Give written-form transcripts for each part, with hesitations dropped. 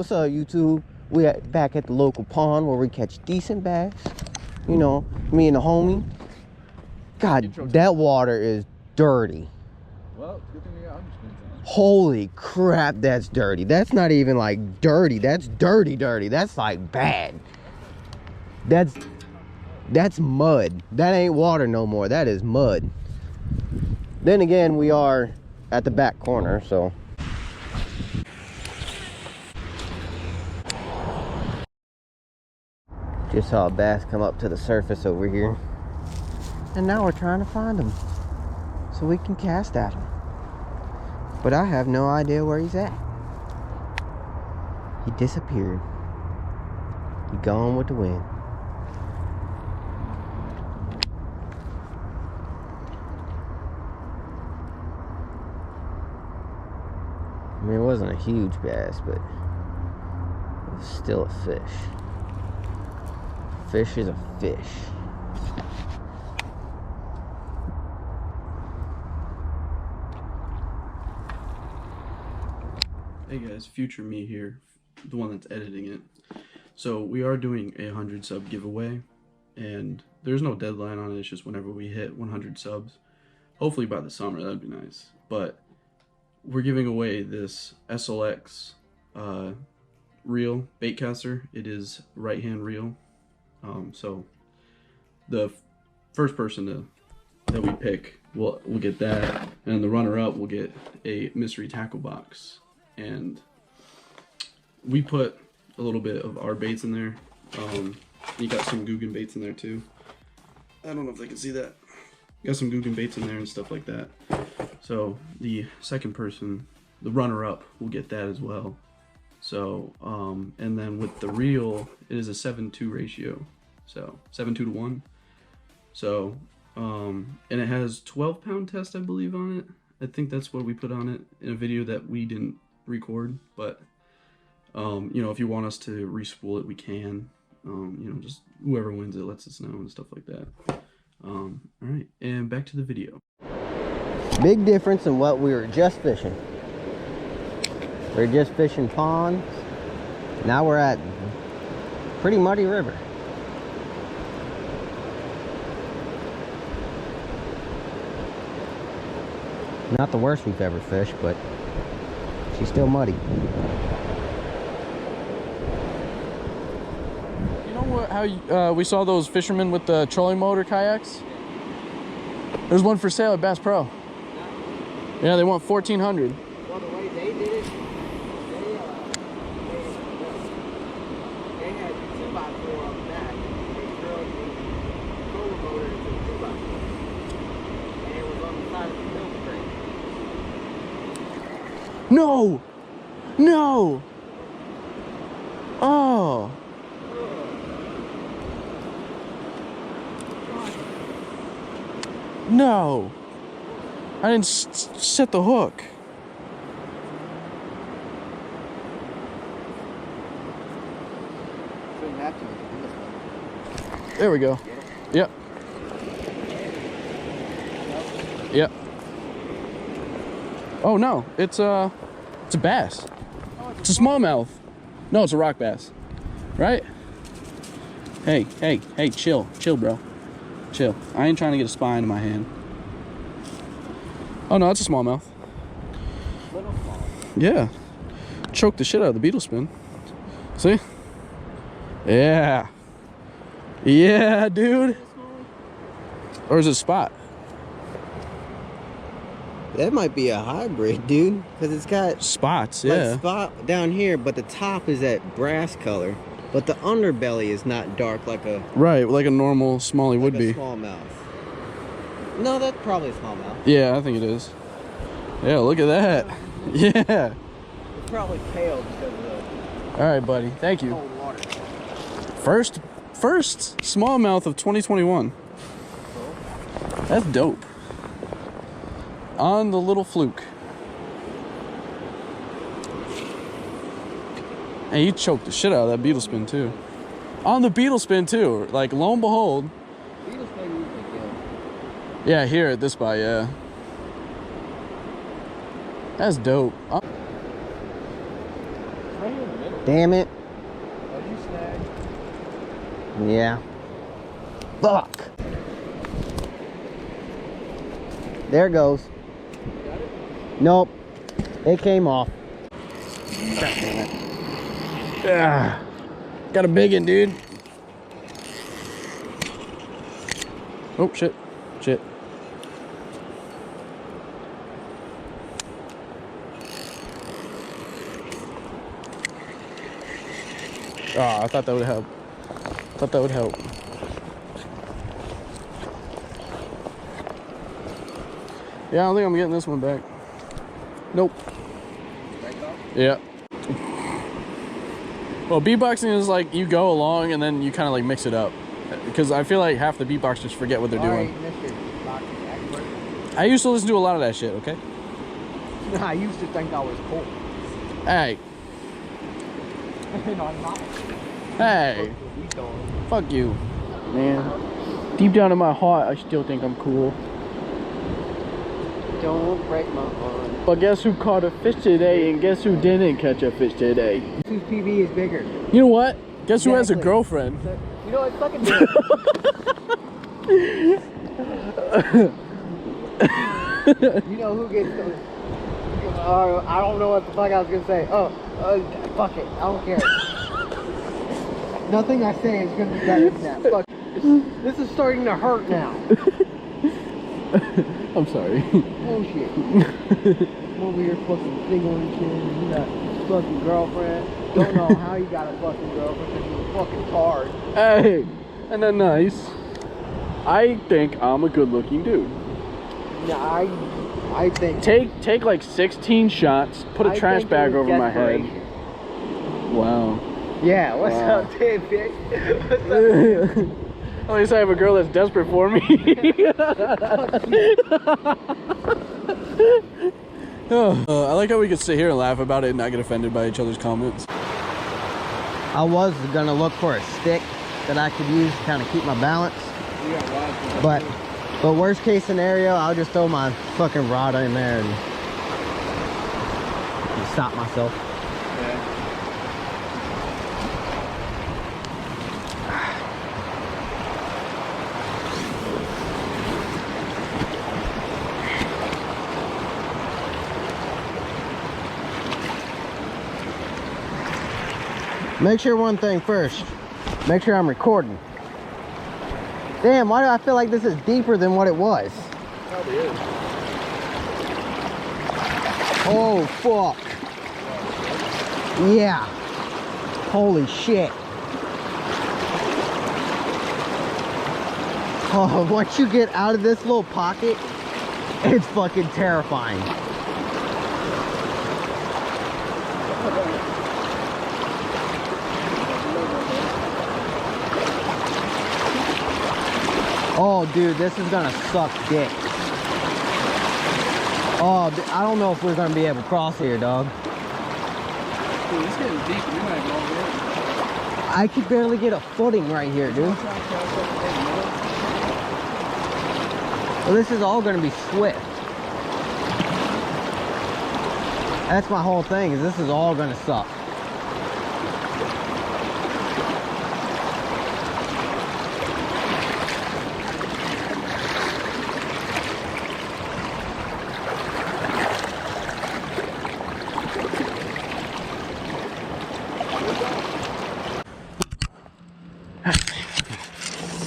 What's up, YouTube? We back at the local pond where we catch decent bass. You know, me and the homie. God, that water is dirty. Well, it's good thing we got 100 spins on. Holy crap, that's dirty. That's not even like dirty. That's dirty. That's like bad. That's mud. That ain't water no more. That is mud. Then again, we are at the back corner, so. Just saw a bass come up to the surface over here. And now we're trying to find him so we can cast at him. But I have no idea where he's at. He disappeared. He gone with the wind. I mean, it wasn't a huge bass, but it was still a fish. Fish is a fish. Hey guys, future me here, the one that's editing it. So we are doing a 100 sub giveaway, and there's no deadline on it. It's just whenever we hit 100 subs. Hopefully by the summer, that'd be nice. But we're giving away this SLX reel bait caster. It is right hand reel. So the first person that we pick will get that, and the runner up will get a mystery tackle box. And we put a little bit of our baits in there. You got some Guggen baits in there too. I don't know if they can see that. Got some Guggen baits in there and stuff like that. So the second person, the runner up, will get that as well. So and then with the reel, it is a 7-2 ratio. So 7-2 to 1. So and it has 12-pound test, I believe, on it. I think that's what we put on it in a video that we didn't record, but you know, if you want us to re-spool it, we can. You know, just whoever wins it lets us know and stuff like that. All right, and back to the video. Big difference in what we were just fishing. We were just fishing ponds. Now we're at pretty muddy river. Not the worst we've ever fished, but she's still muddy. You know what? How we saw those fishermen with the trolling motor kayaks? There's one for sale at Bass Pro. Yeah, they want $1,400. Well, the way they did it, they had the 2x4 on the back. They drilled the trolling motor into the 2x4, and it was on the side of the milk crate. No! No! Oh! No! I didn't set the hook. Shouldn't have to. There we go. Yep. Yep. Oh no, it's a bass. It's a smallmouth. No, it's a rock bass. Right? Hey, chill, bro. Chill. I ain't trying to get a spine in my hand. Oh no, it's a smallmouth. Little small. Yeah. Choke the shit out of the beetle spin. See? Yeah. Yeah, dude. Or is it spot? That might be a hybrid, dude, because it's got Spots, like yeah. spot down here, but the top is that brass color, but the underbelly is not dark like a Right, like a normal smallie would be. smallmouth. No, that's probably a smallmouth. Yeah, I think it is. Yeah, look at that. Yeah. It's probably pale because of the All right, buddy. Thank you. cold water. First smallmouth of 2021. That's dope. On the little fluke. And you choked the shit out of that beetle spin too. On the beetle spin too. Like, lo and behold. Beetle spin usually good. Yeah, here at this spot, yeah. That's dope. Right here in the middle. Damn it. Oh, you snagged. Yeah. Fuck. There it goes. Got it? Nope. It came off. God damn it. Ah. Got a big one, dude. Oh, shit. Shit. Oh, I thought that would help. Thought that would help. Yeah, I don't think I'm getting this one back. Nope. Yeah. Well, beatboxing is like you go along and then you kind of like mix it up. Because I feel like half the beatboxers forget what they're doing. Mr. Boxing expert. I used to listen to a lot of that shit, okay? I used to think I was cool. Hey. No, I'm not. Hey. Fuck you. Man. Deep down in my heart, I still think I'm cool. Don't break my heart. But guess who caught a fish today and guess who didn't catch a fish today? Whose PB is bigger? You know what? Guess who has a Exactly. girlfriend? You know what? Fucking do it. You know who gets those? I don't know what the fuck I was gonna say. Fuck it. I don't care. Nothing I say is gonna be better than that. Fuck. This is starting to hurt now. I'm sorry. Bullshit. I'm over here fucking single and shit. And you got a fucking girlfriend. Don't know how you got a fucking girlfriend because you're fucking hard. Hey, and then nice. I think I'm a good-looking dude. Yeah, I think. Take like 16 shots. Put a trash bag over my head. Wow. Yeah, what's Wow. up, David? What's up? At least I have a girl that's desperate for me. I like how we could sit here and laugh about it and not get offended by each other's comments. I was gonna look for a stick that I could use to kind of keep my balance. But worst case scenario, I'll just throw my fucking rod in there and stop myself. Make sure one thing first. Make sure I'm recording. Damn, why do I feel like this is deeper than what it was? Probably is. Oh, fuck. Yeah. Holy shit. Oh, once you get out of this little pocket, it's fucking terrifying. Oh, dude, this is gonna suck dick. Oh, I don't know if we're gonna be able to cross here, dog. Dude, it's getting deep. You're not even all the way. I could barely get a footing right here, dude. Well, this is all gonna be swift. That's my whole thing, is this is all gonna suck.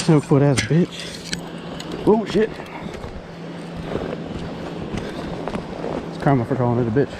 Snow foot ass bitch. Oh shit. It's karma for calling it a bitch.